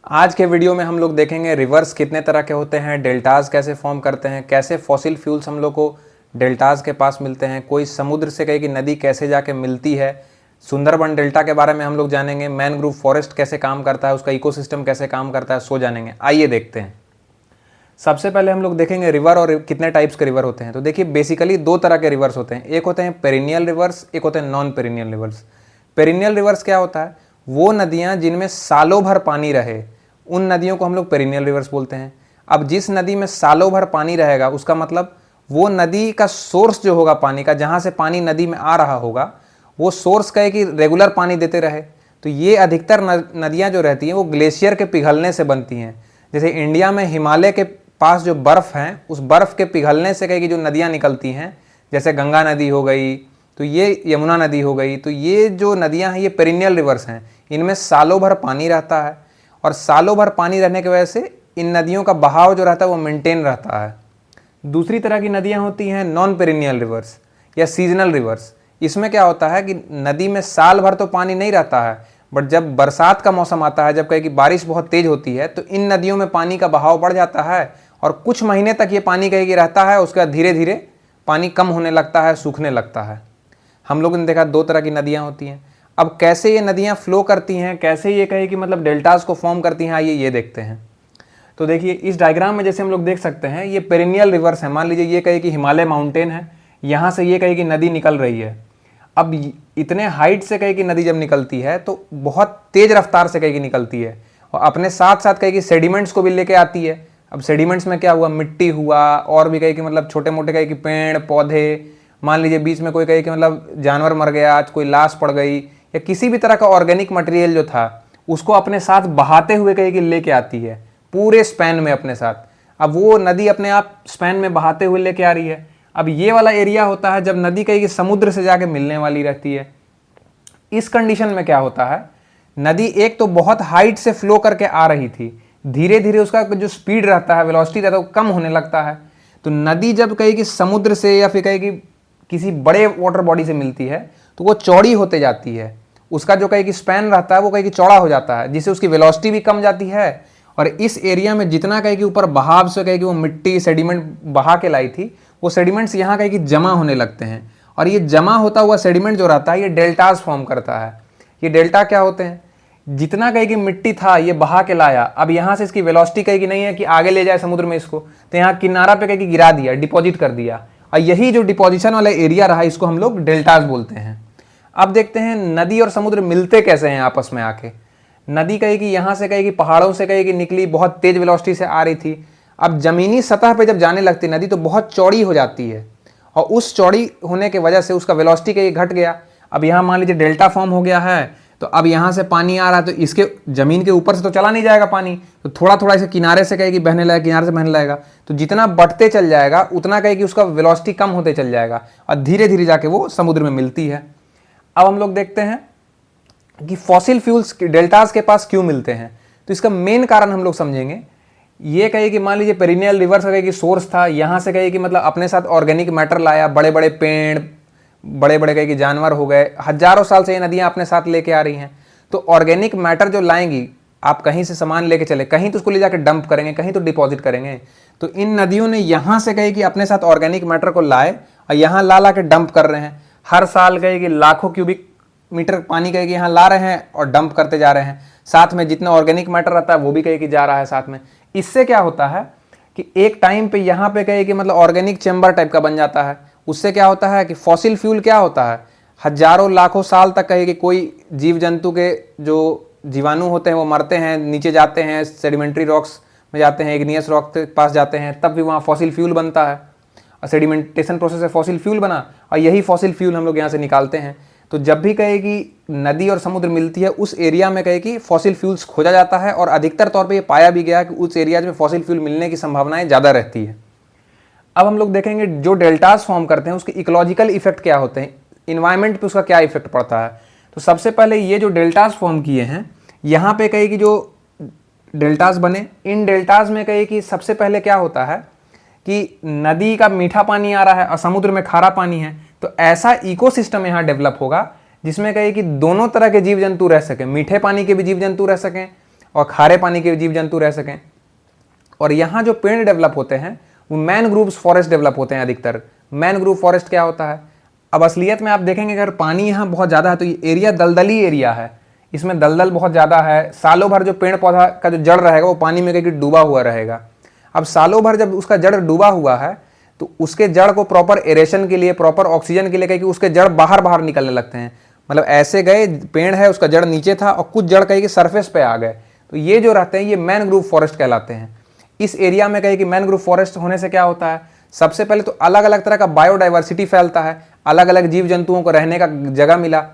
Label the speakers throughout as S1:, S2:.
S1: आज के वीडियो में हम लोग देखेंगे रिवर्स कितने तरह के होते हैं, डेल्टाज कैसे फॉर्म करते हैं, कैसे फॉसिल फ्यूल्स हम लोग को डेल्टाज के पास मिलते हैं, कोई समुद्र से कहीं की नदी कैसे जाके मिलती है, सुंदरबन डेल्टा के बारे में हम लोग जानेंगे, मैनग्रोव फॉरेस्ट कैसे काम करता है, उसका इकोसिस्टम कैसे काम करता है, सो जानेंगे। आइए देखते हैं। सबसे पहले हम लोग देखेंगे रिवर और कितने टाइप्स के रिवर होते हैं। तो देखिए बेसिकली दो तरह के रिवर्स होते हैं, एक होते हैं पेरिनियल रिवर्स, एक होते हैं non perennial rivers. Perennial rivers क्या होता है? वो नदियां जिनमें सालों भर पानी रहे, उन नदियों को हम लोग पेरिनियल रिवर्स बोलते हैं। अब जिस नदी में सालों भर पानी रहेगा उसका मतलब वो नदी का सोर्स जो होगा पानी का, जहाँ से पानी नदी में आ रहा होगा, वो सोर्स का है कि रेगुलर पानी देते रहे। तो ये अधिकतर नदियाँ जो रहती हैं वो ग्लेशियर के पिघलने से बनती हैं। जैसे इंडिया में हिमालय के पास जो बर्फ़ हैं, उस बर्फ़ के पिघलने से कहीं की जो नदियाँ निकलती हैं, जैसे गंगा नदी हो गई, तो ये यमुना नदी हो गई, तो ये जो नदियाँ हैं ये पेरिनियल रिवर्स हैं। इनमें सालों भर पानी रहता है और सालों भर पानी रहने की वजह से इन नदियों का बहाव जो रहता है वो मेंटेन रहता है। दूसरी तरह की नदियाँ होती हैं नॉन पेरिनियल रिवर्स या सीजनल रिवर्स। इसमें क्या होता है कि नदी में साल भर तो पानी नहीं रहता है, बट जब बरसात का मौसम आता है, जब कहीं की बारिश बहुत तेज़ होती है, तो इन नदियों में पानी का बहाव बढ़ जाता है और कुछ महीने तक ये पानी कहीं की रहता है। उसके बाद धीरे धीरे पानी कम होने लगता है, सूखने लगता है। हम लोगों ने देखा दो तरह की नदियाँ होती हैं। अब कैसे ये नदियाँ फ्लो करती हैं, कैसे ये कहे कि मतलब डेल्टास को फॉर्म करती हैं, आइए ये देखते हैं। तो देखिए इस डायग्राम में जैसे हम लोग देख सकते हैं ये पेरिनियल रिवर्स है। मान लीजिए ये कहे कि हिमालय माउंटेन है, यहाँ से ये कहे कि नदी निकल रही है। अब इतने हाइट से कहे कि नदी जब निकलती है तो बहुत तेज रफ्तार से कहे कि निकलती है और अपने साथ साथ कहे कि सेडिमेंट्स को भी लेके आती है। अब सेडिमेंट्स में क्या हुआ, मिट्टी हुआ और भी कहे कि मतलब छोटे मोटे कहे कि पेड़ पौधे, मान लीजिए बीच में कोई कहे कि मतलब जानवर मर गया, कोई लाश पड़ गई, या किसी भी तरह का ऑर्गेनिक मटेरियल जो था उसको अपने साथ बहाते हुए कहे कि लेके आती है पूरे स्पैन में अपने साथ। अब वो नदी अपने आप स्पैन में बहाते हुए लेके आ रही है। अब ये वाला एरिया होता है जब नदी कहीं की समुद्र से जाके मिलने वाली रहती है। इस कंडीशन में क्या होता है, नदी एक तो बहुत हाइट से फ्लो करके आ रही थी, धीरे धीरे उसका जो स्पीड रहता है, वेलोसिटी रहता है, वो कम होने लगता है। तो नदी जब कहीं की समुद्र से या फिर कहीं की किसी बड़े वाटर बॉडी से मिलती है तो वो चौड़ी होते जाती है। उसका जो कहीं की स्पैन रहता है वो कहीं की चौड़ा हो जाता है, जिससे उसकी वेलोसिटी भी कम जाती है। और इस एरिया में जितना कहीं के ऊपर बहाव से कहीं की वो मिट्टी सेडिमेंट बहा के लाई थी, वो सेडिमेंट्स यहाँ कहीं की जमा होने लगते हैं। और ये जमा होता हुआ सेडिमेंट जो रहता है ये डेल्टाज फॉर्म करता है। ये डेल्टा क्या होते हैं, जितना कहीं की मिट्टी था ये बहा के लाया, अब यहाँ से इसकी वेलोसिटी कहीं की नहीं है कि आगे ले जाए समुद्र में इसको, तो यहाँ किनारा पे कहीं की गिरा दिया, डिपॉजिट कर दिया। और यही जो डिपॉजिशन वाला एरिया रहा इसको हम लोग डेल्टाज बोलते हैं। अब देखते हैं नदी और समुद्र मिलते कैसे हैं आपस में आके। नदी कहीं की यहाँ से कहीं की पहाड़ों से कहीं की निकली, बहुत तेज वेलोसिटी से आ रही थी। अब जमीनी सतह पे जब जाने लगती नदी तो बहुत चौड़ी हो जाती है और उस चौड़ी होने की वजह से उसका वेलोसिटी कहीं घट गया। अब यहाँ मान लीजिए डेल्टा फॉर्म हो गया है, तो अब यहाँ से पानी आ रहा है तो इसके जमीन के ऊपर से तो चला नहीं जाएगा पानी, तो थोड़ा थोड़ा इसे किनारे से कहेगी बहने लगेगा, किनारे से बहने लगेगा। तो जितना बढ़ते चल जाएगा उतना कहेगी उसका वेलोसिटी कम होते चल जाएगा और धीरे धीरे जाके वो समुद्र में मिलती है। अब हम लोग देखते हैं कि फॉसिल फ्यूल्स डेल्टास के पास क्यों मिलते हैं। तो इसका मेन कारण हम लोग समझेंगे। ये कहे कि मान लीजिए पेरिनियल रिवर का कहे कि सोर्स था, यहाँ से कहे कि मतलब अपने साथ ऑर्गेनिक मैटर लाया, बड़े बड़े पेड़, बड़े बड़े कहे कि जानवर हो गए, हजारों साल से ये नदियाँ अपने साथ लेके आ रही हैं। तो ऑर्गेनिक मैटर जो लाएंगी, आप कहीं से सामान लेके चले, कहीं तो उसको ले जाकर डंप करेंगे, कहीं तो डिपॉजिट करेंगे। तो इन नदियों ने यहाँ से कहे कि अपने साथ ऑर्गेनिक मैटर को लाए और यहाँ ला ला के डंप कर रहे हैं। हर साल कहे कि लाखों क्यूबिक मीटर पानी कहे कि यहाँ ला रहे हैं और डंप करते जा रहे हैं। साथ में जितना ऑर्गेनिक मैटर रहता है वो भी कहे कि जा रहा है साथ में। इससे क्या होता है कि एक टाइम पे यहाँ पे कहे कि मतलब ऑर्गेनिक चेम्बर टाइप का बन जाता है। उससे क्या होता है कि फॉसिल फ्यूल क्या होता है, हजारों लाखों साल तक कहे कि कोई जीव जंतु के जो जीवाणु होते हैं वो मरते हैं, नीचे जाते हैं, सेडिमेंट्री रॉक्स में जाते हैं, इग्नियस रॉक के पास जाते हैं, तब भी वहाँ फॉसिल फ्यूल बनता है और सेडिमेंटेशन प्रोसेस से फॉसिल फ्यूल बना और यही फॉसिल फ्यूल हम लोग यहाँ से निकालते हैं। तो जब भी कहे कि नदी और समुद्र मिलती है उस एरिया में कहे कि फॉसिल फ्यूल्स खोजा जाता है और अधिकतर तौर पे ये पाया भी गया कि उस एरिया में फॉसिल फ्यूल मिलने की संभावनाएं ज़्यादा रहती है। अब हम लोग देखेंगे जो डेल्टास फॉर्म करते हैं उसके इकोलॉजिकल इफेक्ट क्या होते हैं, इन्वायरमेंट पे उसका क्या इफेक्ट पड़ता है। तो सबसे पहले ये जो डेल्टास फॉर्म किए हैं, यहाँ पे कहे कि जो डेल्टास बने, इन डेल्टास में कहे कि सबसे पहले क्या होता है कि नदी का मीठा पानी आ रहा है और समुद्र में खारा पानी है। तो ऐसा इकोसिस्टम यहाँ डेवलप होगा जिसमें कहे कि दोनों तरह के जीव जंतु रह सकें, मीठे पानी के भी जीव जंतु रह सकें और खारे पानी के जीव जंतु रह सकें। और यहाँ जो पेड़ डेवलप होते हैं वो मैनग्रूव्स फॉरेस्ट डेवलप होते हैं अधिकतर। मैनग्रूव फॉरेस्ट क्या होता है? अब असलियत में आप देखेंगे अगर पानी यहाँ बहुत ज़्यादा है तो ये एरिया दलदली एरिया है, इसमें दलदल बहुत ज़्यादा है। सालों भर जो पेड़ पौधा का जो जड़ रहेगा वो पानी में कहीं डूबा हुआ रहेगा। अब सालों भर जब उसका जड़ डूबा हुआ है तो उसके जड़ को प्रॉपर एरेशन के लिए, प्रॉपर ऑक्सीजन के लिए कहीं उसके जड़ बाहर बाहर निकलने लगते हैं। मतलब ऐसे गए, पेड़ है उसका जड़ नीचे था और कुछ जड़ कहीं सरफेस पे आ गए, तो ये जो रहते हैं ये मैनग्रूव फॉरेस्ट कहलाते हैं। इस एरिया में कहीं कि मैनग्रूव फॉरेस्ट होने से क्या होता है, सबसे पहले तो अलग अलग तरह का बायोडाइवर्सिटी फैलता है, अलग अलग जीव जंतुओं को रहने का जगह मिला,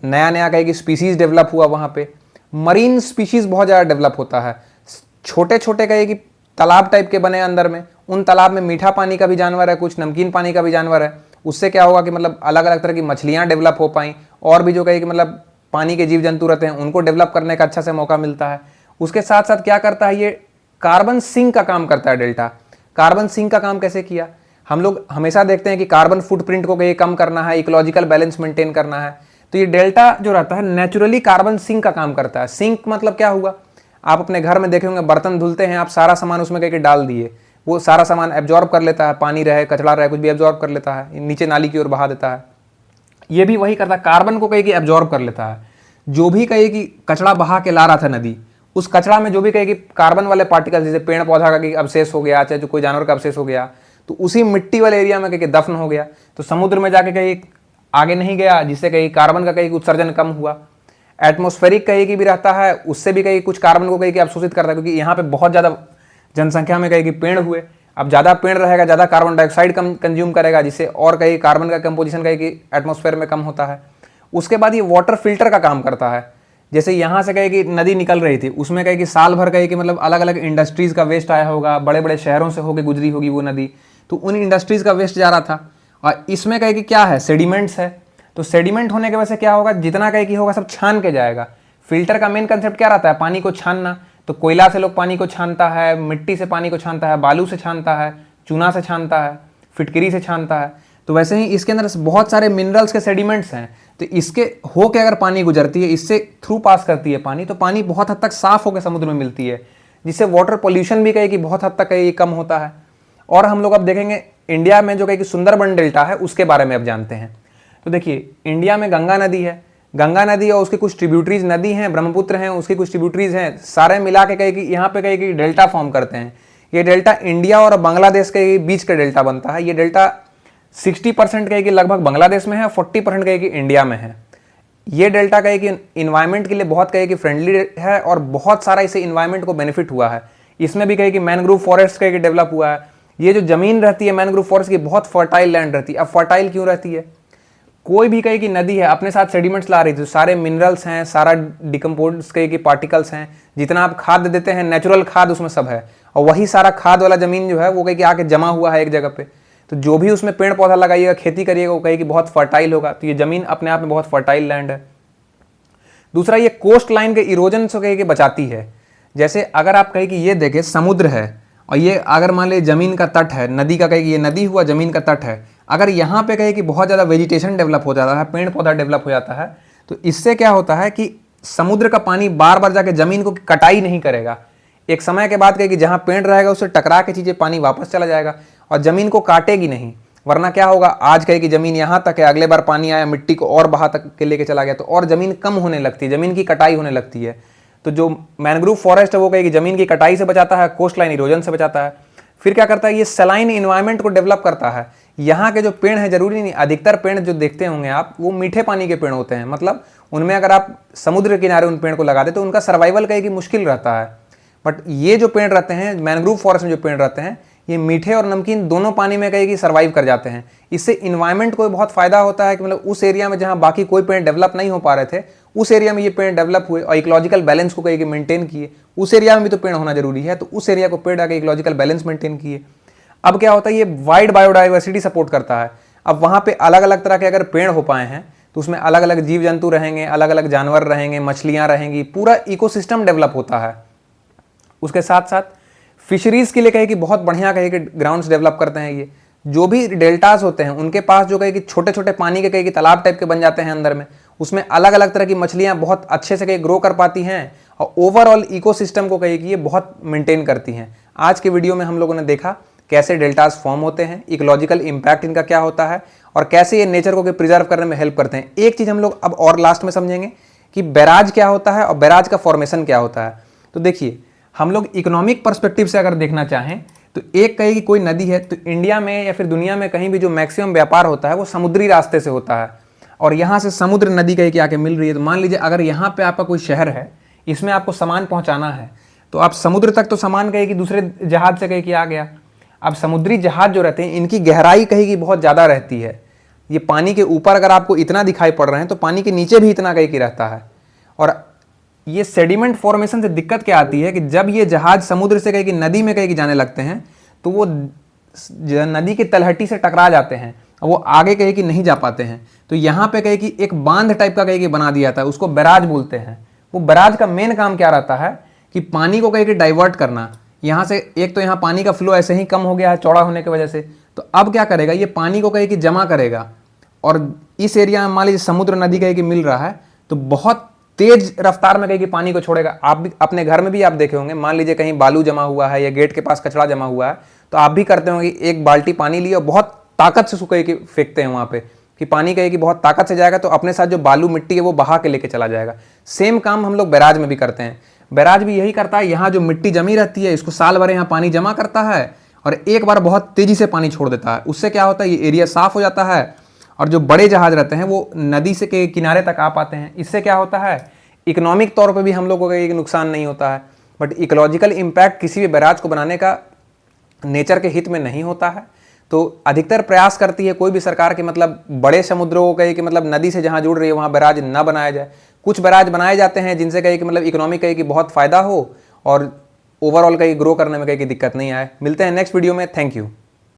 S1: नया नया कहीं कि स्पीसीज डेवलप हुआ। वहाँ पे मरीन स्पीशीज बहुत ज़्यादा डेवलप होता है। छोटे छोटे कहीं कि तालाब टाइप के बने अंदर में, उन तालाब में मीठा पानी का भी जानवर है, कुछ नमकीन पानी का भी जानवर है। उससे क्या होगा कि मतलब अलग अलग तरह की मछलियाँ डेवलप हो पाई, और भी जो कहीं कि मतलब पानी के जीव जंतु रहते हैं उनको डेवलप करने का अच्छा से मौका मिलता है। उसके साथ साथ क्या करता है, ये कार्बन सिंक का काम करता है डेल्टा। कार्बन सिंक का काम कैसे किया, हम लोग हमेशा देखते हैं कि कार्बन फुटप्रिंट को कहीं कम करना है, इकोलॉजिकल बैलेंस मेंटेन करना है, तो ये डेल्टा जो रहता है नेचुरली कार्बन सिंक का काम करता है। सिंक मतलब क्या हुआ, आप अपने घर में देखे होंगे बर्तन धुलते हैं, आप सारा सामान उसमें कहीं डाल दिए, वो सारा सामान एब्जॉर्ब कर लेता है, पानी रहे कचरा रहे कुछ भी एब्जॉर्ब कर लेता है, नीचे नाली की ओर बहा देता है। ये भी वही करता है, कार्बन को कहीं एब्जॉर्ब कर लेता है। जो भी कहीं कि कचरा बहा के ला रहा था नदी, उस कचरा में जो भी कहीं कि कार्बन वाले पार्टिकल, जैसे पेड़ पौधा का कहीं अवशेष हो गया, चाहे जो कोई जानवर का अवशेष हो गया, तो उसी मिट्टी वाले एरिया में कहीं दफन हो गया, तो समुद्र में जाके कहीं आगे नहीं गया, जिससे कहीं कार्बन का कहीं उत्सर्जन कम हुआ। एटमॉस्फेरिक कहीं की भी रहता है, उससे भी कहीं कुछ कार्बन को कहीं अवशोषित करता है, क्योंकि यहाँ पे बहुत ज़्यादा जनसंख्या में कहीं पेड़ हुए। अब ज़्यादा पेड़ रहेगा, ज़्यादा कार्बन डाइऑक्साइड कम कंज्यूम करेगा, जिससे और कहीं कार्बन का कंपोजिशन कहीं एटमॉस्फेयर में कम होता है। उसके बाद ये वाटर फिल्टर का काम करता है। जैसे यहाँ से कहीं कि नदी निकल रही थी, उसमें कहीं कि साल भर कहीं कि मतलब अलग अलग इंडस्ट्रीज़ का वेस्ट आया होगा, बड़े बड़े शहरों से होकर गुजरी होगी वो नदी, तो उन इंडस्ट्रीज़ का वेस्ट जा रहा था। और इसमें कहीं कि क्या है, सेडिमेंट्स है, तो सेडिमेंट होने की वजह से क्या होगा, जितना कहीं कि होगा सब छान के जाएगा। फिल्टर का मेन कंसेप्ट क्या रहता है, पानी को छानना। तो कोयला से लोग पानी को छानता है, मिट्टी से पानी को छानता है, बालू से छानता है, चूना से छानता है, फिटकरी से छानता है। तो वैसे ही इसके अंदर बहुत सारे मिनरल्स के सेडिमेंट्स हैं, तो इसके हो के अगर पानी गुजरती है, इससे थ्रू पास करती है पानी, तो पानी बहुत हद तक साफ होकर समुद्र में मिलती है, जिससे वाटर पोल्यूशन भी कहीं कि बहुत हद तक कहीं कम होता है। और हम लोग अब देखेंगे इंडिया में जो कहीं कि सुंदरबन डेल्टा है उसके बारे में अब जानते हैं। तो देखिए इंडिया में गंगा नदी है, गंगा नदी और उसकी कुछ ट्रिब्यूटरीज नदी हैं, ब्रह्मपुत्र हैं, उसकी कुछ ट्रिब्यूटरीज हैं, सारे मिला के कहीं कि यहाँ पे कहीं कि डेल्टा फॉर्म करते हैं। ये डेल्टा इंडिया और बांग्लादेश के बीच का डेल्टा बनता है। ये डेल्टा 60% कहीं कि लगभग बांग्लादेश में है, 40% कहीं कि इंडिया में है। ये डेल्टा कहीं कि इन्वायरमेंट के लिए बहुत कहीं कि फ्रेंडली है और बहुत सारा इसे इन्वायरमेंट को बेनिफिट हुआ है। इसमें भी कहीं कि मैनग्रोव फॉरेस्ट कहीं कि डेवलप हुआ है। ये जो जमीन रहती है मैनग्रोव फॉरेस्ट की, बहुत फर्टाइल लैंड रहती है। अब फर्टाइल क्यों रहती है, कोई भी कहीं की नदी है अपने साथ सेडिमेंट्स ला रही थी, सारे मिनरल्स हैं, सारा डिकम्पोज कहीं की पार्टिकल्स हैं, जितना आप खाद देते हैं नेचुरल खाद उसमें सब है, और वही सारा खाद वाला जमीन जो है वो कहीं आके जमा हुआ है एक जगह पे। तो जो भी उसमें पेड़ पौधा लगाइएगा, खेती करिएगा, वो कहीं की बहुत फर्टाइल होगा। तो ये जमीन अपने आप में बहुत फर्टाइल लैंड है। दूसरा, ये कोस्ट लाइन के इरोजन से कहीं की बचाती है। जैसे अगर आप कहीं कि ये देखें समुद्र है और ये अगर मान लीजिए जमीन का तट है, नदी का कहीं ये नदी हुआ, जमीन का तट है, अगर यहाँ पे कहीं कि बहुत ज़्यादा वेजिटेशन डेवलप हो जाता है, पेड़ पौधा डेवलप हो जाता है, तो इससे क्या होता है कि समुद्र का पानी बार बार जाके जमीन को कटाई नहीं करेगा। एक समय के बाद कहीं कि जहाँ पेड़ रहेगा उससे टकरा के चीज़ें पानी वापस चला जाएगा और ज़मीन को काटेगी नहीं। वरना क्या होगा, आज कहीं कि ज़मीन यहाँ तक है, अगले बार पानी आया मिट्टी को और बहा तक के लेके चला गया, तो और ज़मीन कम होने लगती है, ज़मीन की कटाई होने लगती है। तो जो मैनग्रोव फॉरेस्ट है वो कहीं कि ज़मीन की कटाई से बचाता है, कोस्ट लाइन इरोजन से बचाता है। फिर क्या करता है, ये सलाइन इन्वायरमेंट को डेवलप करता है। यहाँ के जो पेड़ हैं, जरूरी नहीं, अधिकतर पेड़ जो देखते होंगे आप वो मीठे पानी के पेड़ होते हैं। मतलब उनमें अगर आप समुद्र के किनारे उन पेड़ को लगा दे तो उनका सर्वाइवल कहीं कि मुश्किल रहता है। बट ये जो पेड़ रहते हैं मैनग्रोव फॉरेस्ट में, जो पेड़ रहते हैं, ये मीठे और नमकीन दोनों पानी में कहीं कि सर्वाइव कर जाते हैं। इससे इन्वायरमेंट को बहुत फायदा होता है कि मतलब उस एरिया में जहाँ बाकी कोई पेड़ डेवलप नहीं हो पा रहे थे, उस एरिया में ये पेड़ डेवलप हुए और इकोलॉजिकल बैलेंस को कहीं कि मेंटेन किए। उस एरिया में भी तो पेड़ होना जरूरी है, तो उस एरिया को पेड़ आके इकोलॉजिकल बैलेंस मेंटेन किए। अब क्या होता है, ये वाइड बायोडाइवर्सिटी सपोर्ट करता है। अब वहाँ पे अलग अलग तरह के अगर पेड़ हो पाए हैं तो उसमें अलग अलग जीव जंतु रहेंगे, अलग अलग जानवर रहेंगे, मछलियाँ रहेंगी, पूरा इकोसिस्टम डेवलप होता है। उसके साथ साथ फिशरीज के लिए कहे कि बहुत बढ़िया कहे कि ग्राउंड्स डेवलप करते हैं। ये जो भी डेल्टास होते हैं उनके पास जो कहे कि छोटे छोटे पानी के कहे कि तालाब टाइप के बन जाते हैं अंदर में, उसमें अलग अलग तरह की मछलियाँ बहुत अच्छे से कहीं ग्रो कर पाती हैं और ओवरऑल इकोसिस्टम को कहे कि ये बहुत मेंटेन करती हैं। आज के वीडियो में हम लोगों ने देखा कैसे डेल्टास फॉर्म होते हैं, इकोलॉजिकल इंपैक्ट इनका क्या होता है और कैसे ये नेचर को प्रिजर्व करने में हेल्प करते हैं। एक चीज़ हम लोग अब और लास्ट में समझेंगे कि बैराज क्या होता है और बैराज का फॉर्मेशन क्या होता है। तो देखिए, हम लोग इकोनॉमिक पर्सपेक्टिव से अगर देखना चाहें तो एक कहे कि कोई नदी है, तो इंडिया में या फिर दुनिया में कहीं भी जो मैक्सिमम व्यापार होता है वो समुद्री रास्ते से होता है और यहाँ से समुद्र नदी कहीं की आके मिल रही है। तो मान लीजिए अगर यहाँ पे आपका कोई शहर है, इसमें आपको सामान पहुँचाना है, तो आप समुद्र तक तो सामान कहे कि दूसरे जहाज से कहीं कि आ गया। अब समुद्री जहाज जो रहते हैं इनकी गहराई कहीं की बहुत ज़्यादा रहती है। ये पानी के ऊपर अगर आपको इतना दिखाई पड़ रहे हैं तो पानी के नीचे भी इतना कहीं की रहता है। और ये सेडिमेंट फॉर्मेशन से दिक्कत क्या आती है कि जब ये जहाज समुद्र से कहीं की नदी में कहीं की जाने लगते हैं तो वो नदी की तलहटी से टकरा जाते हैं और वो आगे कहीं की नहीं जा पाते हैं। तो यहाँ पे कहीं की एक बांध टाइप का कहीं की बना दिया था, उसको बैराज बोलते हैं। वो बैराज का मेन काम क्या रहता है कि पानी को कहीं की डाइवर्ट करना। यहाँ से एक तो यहाँ पानी का फ्लो ऐसे ही कम हो गया है चौड़ा होने की वजह से, तो अब क्या करेगा, ये पानी को कहीं की जमा करेगा और इस एरिया में मान लीजिए समुद्र नदी कहीं की मिल रहा है तो बहुत तेज रफ्तार में कहीं की पानी को छोड़ेगा। आप भी अपने घर में भी आप देखे होंगे, मान लीजिए कहीं बालू जमा हुआ है या गेट के पास कचरा जमा हुआ है तो आप भी करते होंगे, एक बाल्टी पानी लिए और बहुत ताकत से उसको कहीं की फेंकते हैं वहाँ पे कि पानी कहीं की बहुत ताकत से जाएगा तो अपने साथ जो बालू मिट्टी है वो बहा के लेके चला जाएगा। सेम काम हम लोग बैराज में भी करते हैं। बैराज भी यही करता है, यहाँ जो मिट्टी जमी रहती है इसको साल भर यहाँ पानी जमा करता है और एक बार बहुत तेजी से पानी छोड़ देता है। उससे क्या होता है, ये एरिया साफ हो जाता है और जो बड़े जहाज रहते हैं वो नदी से के किनारे तक आ पाते हैं। इससे क्या होता है, इकोनॉमिक तौर पे भी हम लोगों को एक नुकसान नहीं होता है, बट इकोलॉजिकल इम्पैक्ट किसी भी बैराज को बनाने का नेचर के हित में नहीं होता है। तो अधिकतर प्रयास करती है कोई भी सरकार के मतलब बड़े समुद्रों को कहे कि मतलब नदी से जहाँ जुड़ रही है वहाँ बैराज ना बनाया जाए। कुछ बैराज बनाए जाते हैं जिनसे कहे कि मतलब इकोनॉमिक कहे कि बहुत फ़ायदा हो और ओवरऑल कहीं ग्रो करने में कहीं की दिक्कत नहीं आए। मिलते हैं नेक्स्ट वीडियो में। Thank you.